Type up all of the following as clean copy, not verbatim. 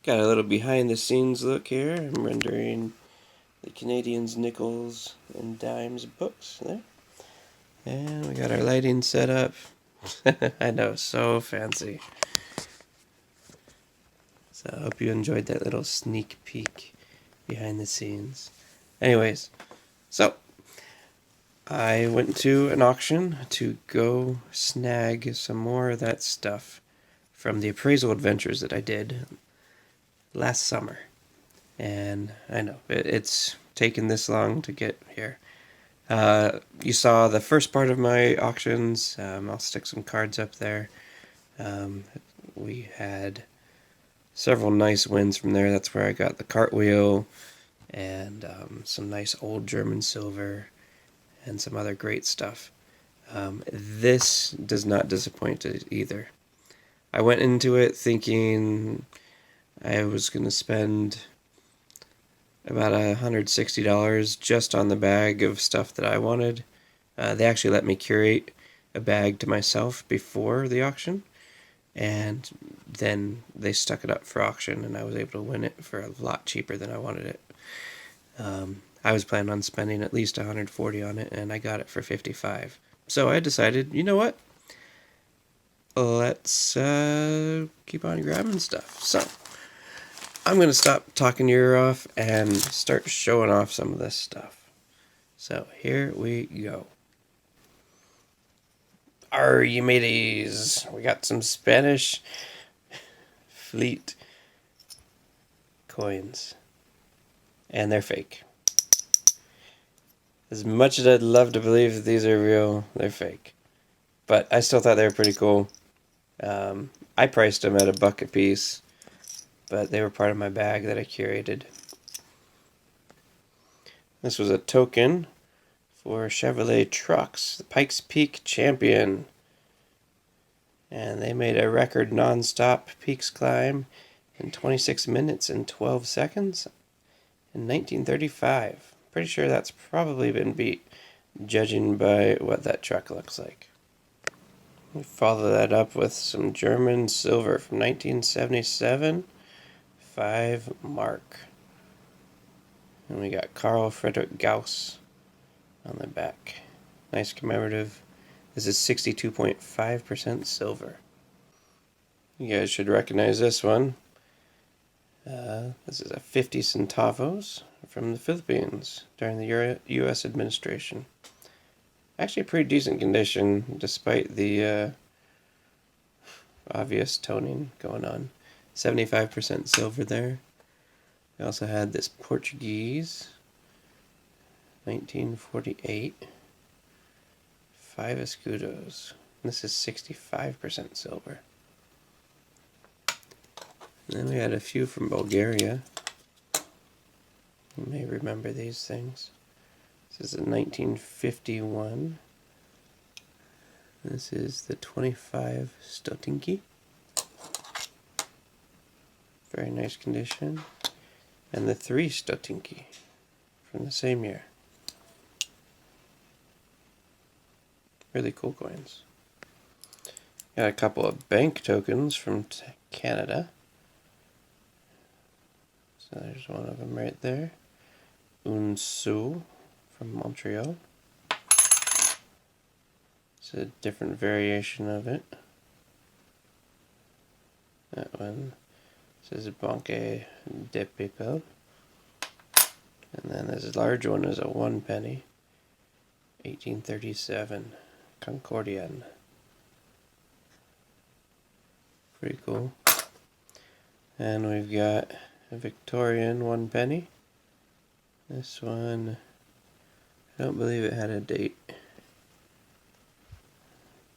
Got a little behind the scenes look here. I'm rendering the Canadians, nickels, and dimes books there. And we got our lighting set up. I know, so fancy. So I hope you enjoyed that little sneak peek behind the scenes. Anyways, so I went to an auction to go snag some more of that stuff from the appraisal adventures that I did last summer. And I know, it's taken this long to get here. You saw the first part of my auctions. I'll stick some cards up there. We had several nice wins from there. That's where I got the cartwheel and some nice old German silver and some other great stuff. This does not disappoint either. I went into it thinking I was going to spend about $160 just on the bag of stuff that I wanted. They actually let me curate a bag to myself before the auction, and then they stuck it up for auction, and I was able to win it for a lot cheaper than I wanted it. I was planning on spending at least $140 on it, and I got it for $55. So I decided, you know what? Let's keep on grabbing stuff. So I'm going to stop talking your ear off and start showing off some of this stuff. So here we go. Archimedes. We got some Spanish fleet coins. And they're fake. As much as I'd love to believe that these are real, they're fake. But I still thought they were pretty cool. I priced them at $1 a piece, but they were part of my bag that I curated. This was a token for Chevrolet trucks, the Pikes Peak Champion. And they made a record non-stop peaks climb in 26 minutes and 12 seconds in 1935. Pretty sure that's probably been beat, judging by what that truck looks like. We follow that up with some German silver from 1977, 5 mark. And we got Carl Friedrich Gauss on the back. Nice commemorative. This is 62.5% silver. You guys should recognize this one. This is a 50 centavos from the Philippines during the U.S. administration. Actually pretty decent condition, despite the obvious toning going on. 75% silver there. We also had this Portuguese, 1948, 5 escudos. This is 65% silver. And then we had a few from Bulgaria. You may remember these things. This is a 1951. This is the 25 stotinki. Very nice condition. And the 3 stotinki from the same year. Really cool coins. Got a couple of bank tokens from Canada. So there's one of them right there. Un sou from Montreal. It's a different variation of it. That one says Banque de People. And then this large one is a 1 penny. 1837. Concordian. Pretty cool. And we've got a Victorian 1 penny. This one, I don't believe it had a date.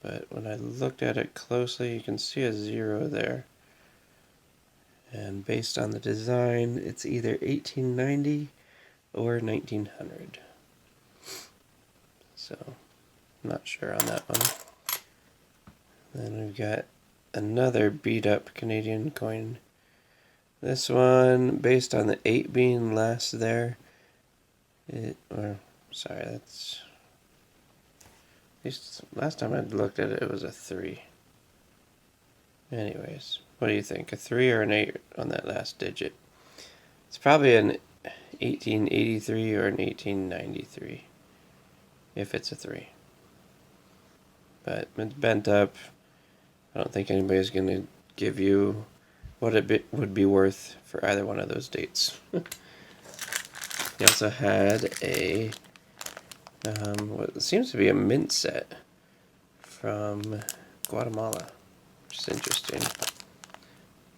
But when I looked at it closely, you can see a 0 there. And based on the design, it's either 1890 or 1900. So, I'm not sure on that one. Then we've got another beat up Canadian coin. This one, based on the 8 being last there, that's, at least last time I looked at it, it was a 3. Anyways, What do you think? A 3 or an 8 on that last digit? It's probably an 1883 or an 1893, if it's a 3. But it's bent up. I don't think anybody's going to give you what it would be worth for either one of those dates. He also had a what seems to be a mint set from Guatemala, which is interesting.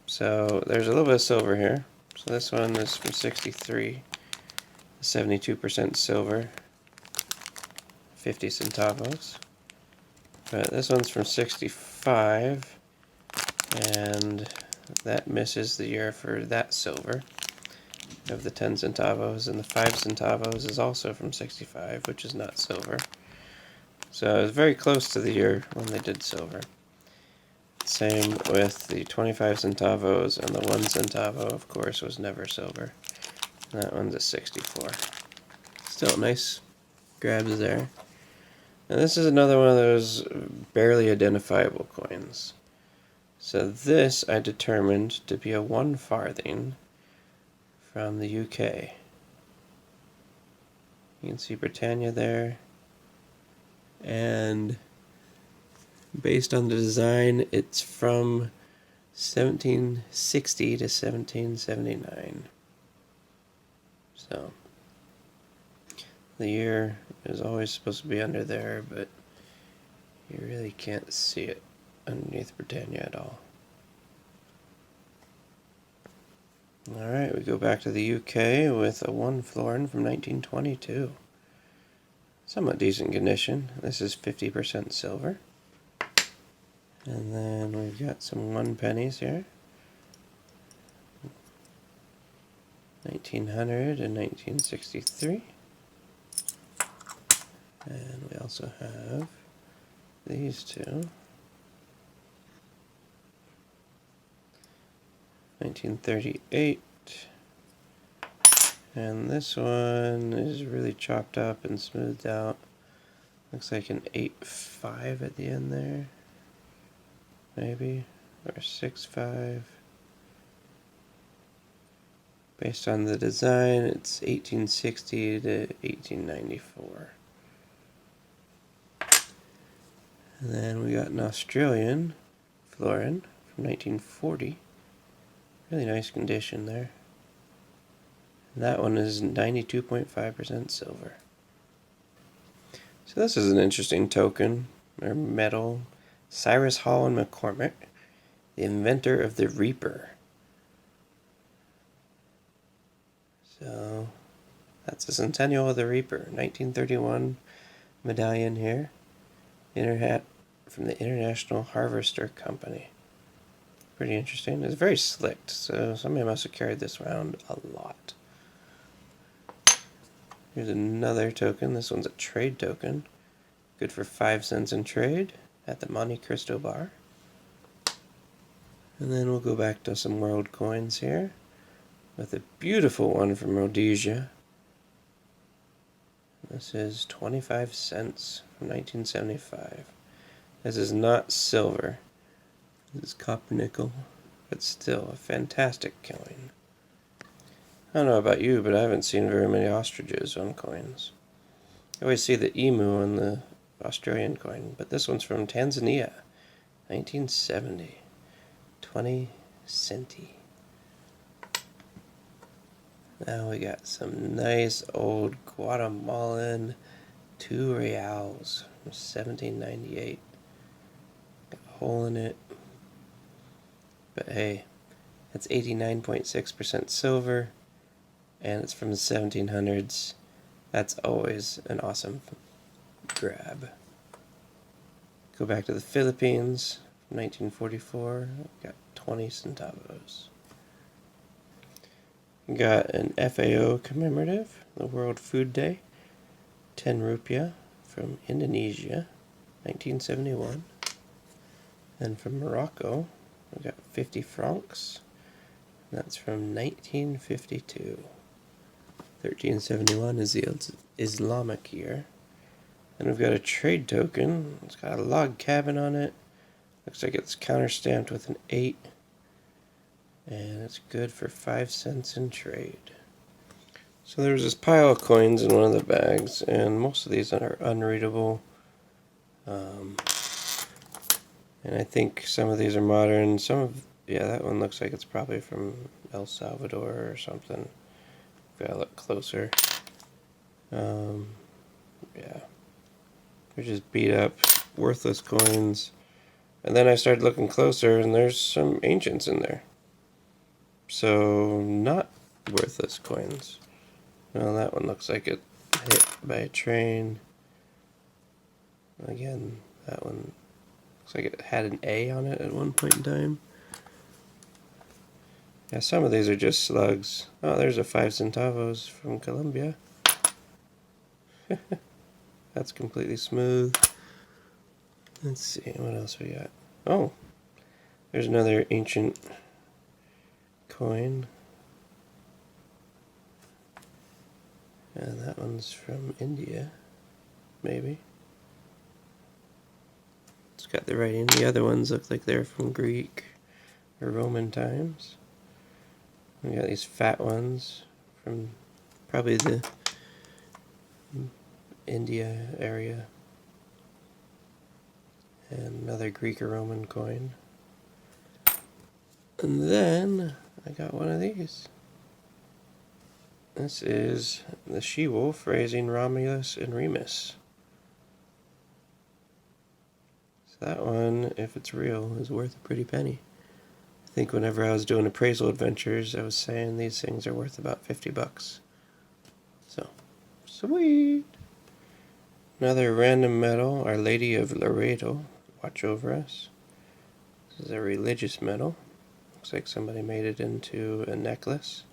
So there's a little bit of silver here. So this one is from 63, 72% silver, 50 centavos. But this one's from 65, and that misses the year for that silver of the 10 centavos, and the 5 centavos is also from 65, which is not silver. So it was very close to the year when they did silver. Same with the 25 centavos, and the 1 centavo, of course, was never silver. That one's a 64. Still nice grabs there. And this is another one of those barely identifiable coins. So this I determined to be a 1 farthing from the UK. You can see Britannia there. And based on the design, it's from 1760 to 1779. So the year is always supposed to be under there, but you really can't see it underneath Britannia at all. Alright, we go back to the UK with a 1 florin from 1922. Somewhat decent condition. This is 50% silver. And then we've got some 1 pennies here. 1900 and 1963. And we also have these two. 1938. And this one is really chopped up and smoothed out. Looks like an 8.5 at the end there. Maybe. Or 6.5. Based on the design, it's 1860 to 1894. And then we got an Australian florin from 1940. Really nice condition there. And that one is 92.5% silver. So this is an interesting token, or metal. Cyrus Hall and McCormick, the inventor of the Reaper. So that's the centennial of the Reaper, 1931 medallion here. From the International Harvester Company. Pretty interesting. It's very slicked, so somebody must have carried this around a lot. Here's another token. This one's a trade token. Good for 5 cents in trade at the Monte Cristo bar. And then we'll go back to some world coins here with a beautiful one from Rhodesia. This is 25 cents from 1975. This is not silver. This is copper nickel, but still a fantastic coin. I don't know about you, but I haven't seen very many ostriches on coins. I always see the emu on the Australian coin, but this one's from Tanzania, 1970. 20 centi. Now we got some nice old Guatemalan 2 reals from 1798. Got a hole in it. But hey, that's 89.6% silver, and it's from the 1700s. That's always an awesome grab. Go back to the Philippines, 1944. Got 20 centavos. Got an FAO commemorative, the World Food Day, 10 rupiah from Indonesia, 1971. And from Morocco, we got 50 francs. That's from 1952. 1371 is the Islamic year. And we've got a trade token. It's got a log cabin on it. Looks like it's counterstamped with an 8. And it's good for 5 cents in trade. So there's this pile of coins in one of the bags, and most of these are unreadable. And I think some of these are modern. Yeah, that one looks like it's probably from El Salvador or something. Gotta look closer. Yeah. They're just beat up, worthless coins. And then I started looking closer, and there's some ancients in there. So, not worthless coins. Well, that one looks like it hit by a train. Again, that one looks like it had an A on it at one point in time. Yeah, some of these are just slugs. Oh, there's a 5 centavos from Colombia. That's completely smooth. Let's see, what else we got? Oh, there's another ancient coin. And that one's from India, maybe. It's got the writing. The other ones look like they're from Greek or Roman times. We got these fat ones from probably the India area. And another Greek or Roman coin. And then I got one of these. This is the she-wolf raising Romulus and Remus. So that one, if it's real, is worth a pretty penny. I think whenever I was doing appraisal adventures, I was saying these things are worth about 50 bucks. So, sweet! Another random medal, Our Lady of Laredo, watch over us. This is a religious medal. Looks like somebody made it into a necklace.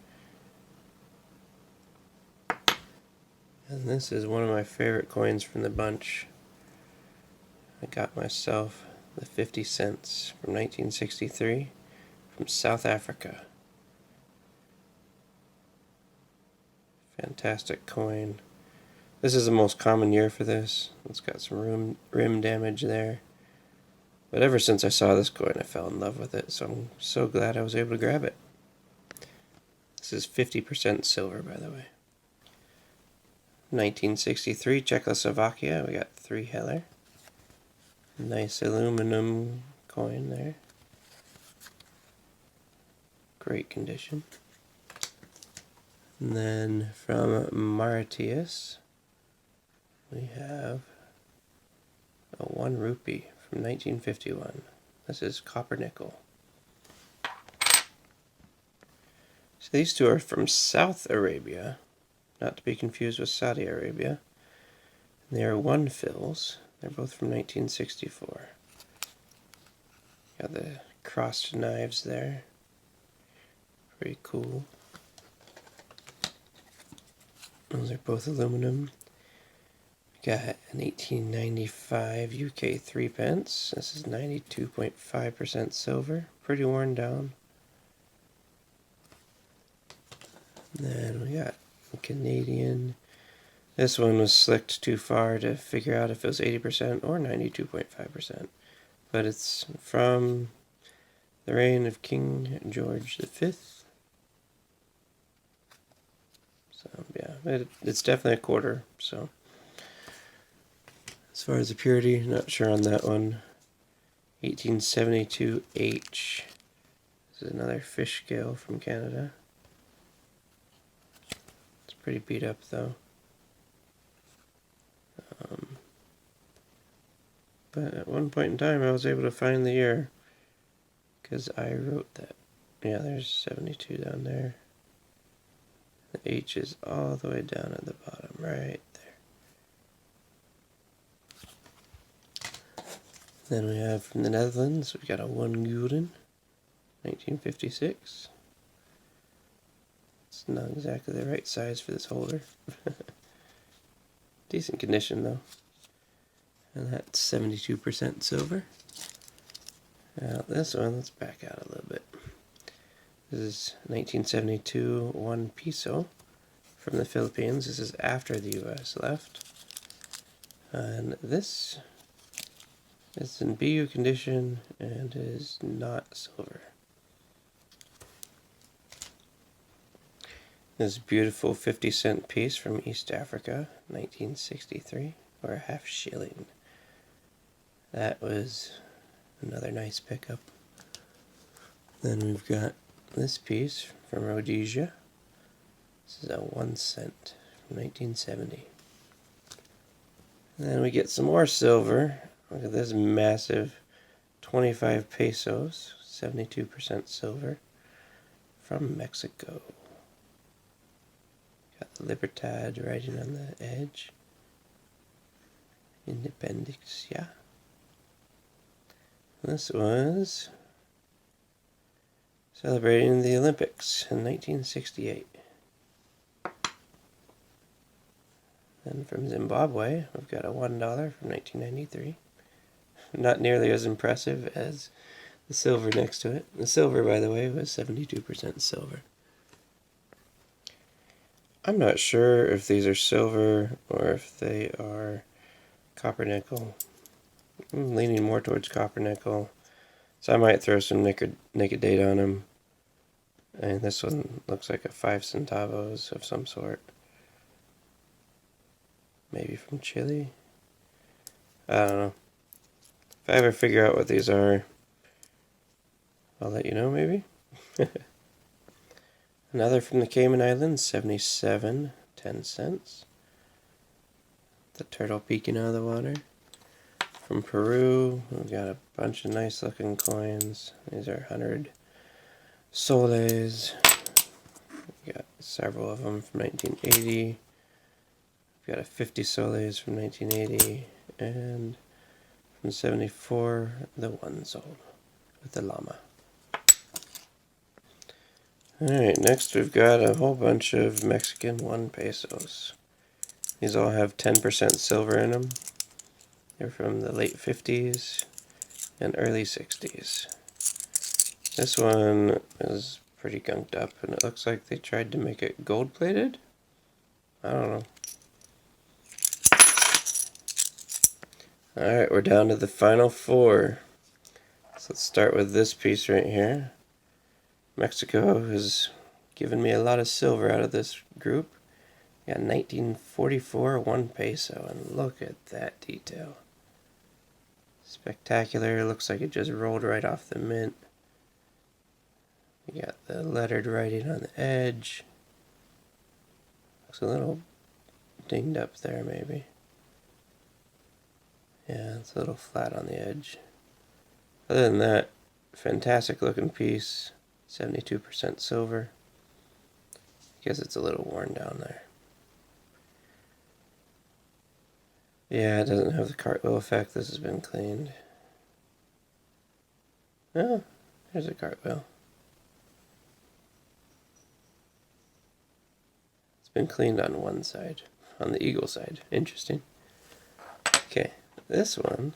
And this is one of my favorite coins from the bunch. I got myself the 50 cents from 1963 from South Africa. Fantastic coin. This is the most common year for this. It's got some rim damage there. But ever since I saw this coin, I fell in love with it, so I'm so glad I was able to grab it. This is 50% silver, by the way. 1963, Czechoslovakia, we got 3 Heller. Nice aluminum coin there. Great condition. And then from Mauritius, we have a 1 rupee from 1951. This is copper nickel. So these two are from South Arabia, not to be confused with Saudi Arabia. And they are 1 fils. They're both from 1964. Got the crossed knives there. Pretty cool. Those are both aluminum. Got an 1895 UK 3 pence. This is 92.5% silver. Pretty worn down. Then we got a Canadian. This one was slicked too far to figure out if it was 80% or 92.5%. But it's from the reign of King George V. So yeah, it's definitely a quarter. So as far as the purity, not sure on that one. 1872H. This is another fish scale from Canada. It's pretty beat up though. But at one point in time I was able to find the year because I wrote that. Yeah, there's 72 down there. The H is all the way down at the bottom, right there. Then we have from the Netherlands, we got a 1 gulden, 1956. It's not exactly the right size for this holder. Decent condition though. And that's 72% silver. Now this one, let's back out a little bit. This is 1972 1 peso from the Philippines. This is after the US left. And this is in BU condition and is not silver. This beautiful 50-cent piece from East Africa, 1963, or a half shilling. That was another nice pickup. Then we've got this piece from Rhodesia. This is a 1 cent from 1970. And then we get some more silver. Look at this massive 25 pesos, 72% silver, from Mexico. Got the Libertad writing on the edge. Independencia. This was celebrating the Olympics in 1968. And from Zimbabwe, we've got a $1 from 1993. Not nearly as impressive as the silver next to it. The silver, by the way, was 72% silver. I'm not sure if these are silver or if they are copper nickel. I'm leaning more towards copper nickel, so I might throw some naked data on them. And this one looks like a 5 centavos of some sort. Maybe from Chile. I don't know. If I ever figure out what these are, I'll let you know maybe. Another from the Cayman Islands, 77, 10 cents. The turtle peeking out of the water. From Peru, we've got a bunch of nice looking coins. These are 100 soles. We've got several of them from 1980. We've got a 50 soles from 1980. And from 74, the 1 sol with the llama. Alright, next we've got a whole bunch of Mexican 1 pesos. These all have 10% silver in them. They're from the late 50s and early 60s. This one is pretty gunked up, and it looks like they tried to make it gold-plated? I don't know. Alright, we're down to the final 4. So let's start with this piece right here. Mexico has given me a lot of silver out of this group. Got 1944 1 peso, and look at that detail. Spectacular. Looks like it just rolled right off the mint. We got the lettered writing on the edge. Looks a little dinged up there maybe. Yeah, it's a little flat on the edge. Other than that, fantastic looking piece. 72% silver. I guess it's a little worn down there. Yeah, it doesn't have the cartwheel effect. This has been cleaned. Oh, there's a cartwheel. It's been cleaned on one side, on the eagle side. Interesting. Okay, this one.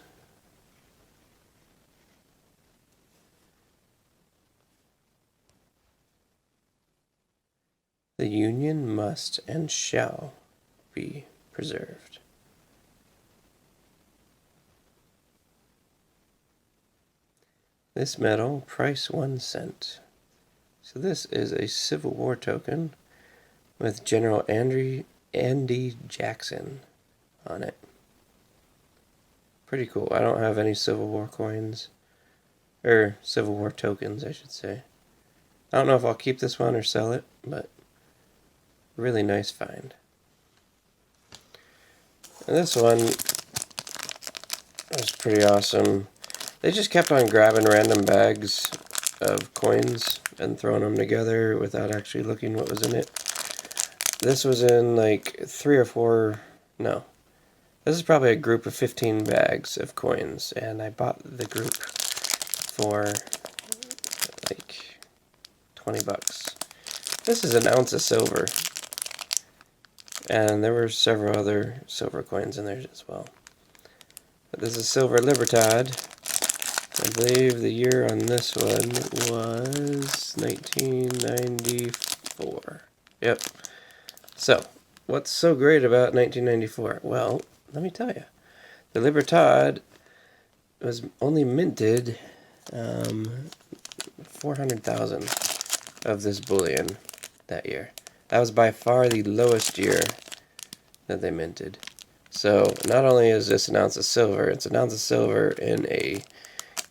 The Union must and shall be preserved. This medal, price 1 cent. So this is a Civil War token with General Andy Jackson on it. Pretty cool. I don't have any Civil War coins, or Civil War tokens, I should say. I don't know if I'll keep this one or sell it, but really nice find. And this one is pretty awesome. They just kept on grabbing random bags of coins and throwing them together without actually looking what was in it. This was in like 3 or 4, no. This is probably a group of 15 bags of coins, and I bought the group for like 20 bucks. This is an ounce of silver. And there were several other silver coins in there as well. But this is Silver Libertad. I believe the year on this one was 1994. Yep. So, what's so great about 1994? Well, let me tell you. The Libertad was only minted 400,000 of this bullion that year. That was by far the lowest year that they minted. So not only is this an ounce of silver, it's an ounce of silver in a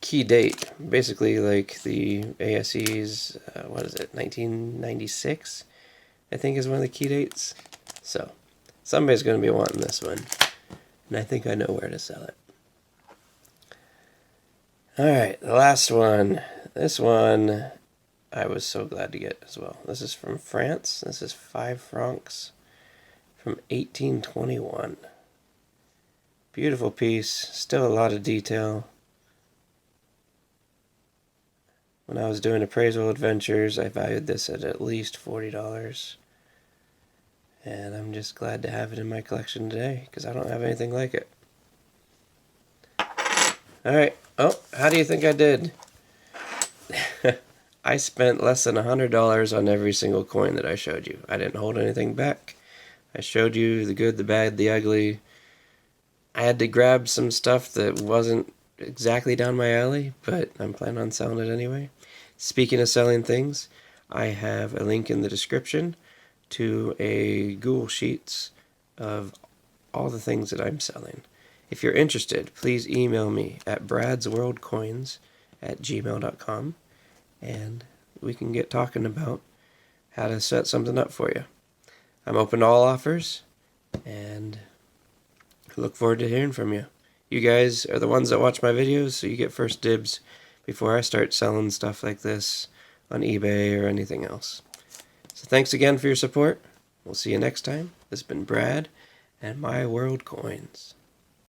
key date, basically like the ASE's, what is it, 1996, I think is one of the key dates. So somebody's going to be wanting this one, and I think I know where to sell it. Alright, the last one. This one I was so glad to get as well. This is from France. This is 5 francs from 1821. Beautiful piece, still a lot of detail. When I was doing appraisal adventures, I valued this at least $40. And I'm just glad to have it in my collection today, because I don't have anything like it. Alright, oh, how do you think I did? I spent less than $100 on every single coin that I showed you. I didn't hold anything back. I showed you the good, the bad, the ugly. I had to grab some stuff that wasn't exactly down my alley, but I'm planning on selling it anyway. Speaking of selling things, I have a link in the description to a Google Sheets of all the things that I'm selling. If you're interested, please email me at bradsworldcoins@gmail.com, and we can get talking about how to set something up for you. I'm open to all offers, and I look forward to hearing from you. You guys are the ones that watch my videos, so you get first dibs before I start selling stuff like this on eBay or anything else. So thanks again for your support. We'll see you next time. This has been Brad and My World Coins.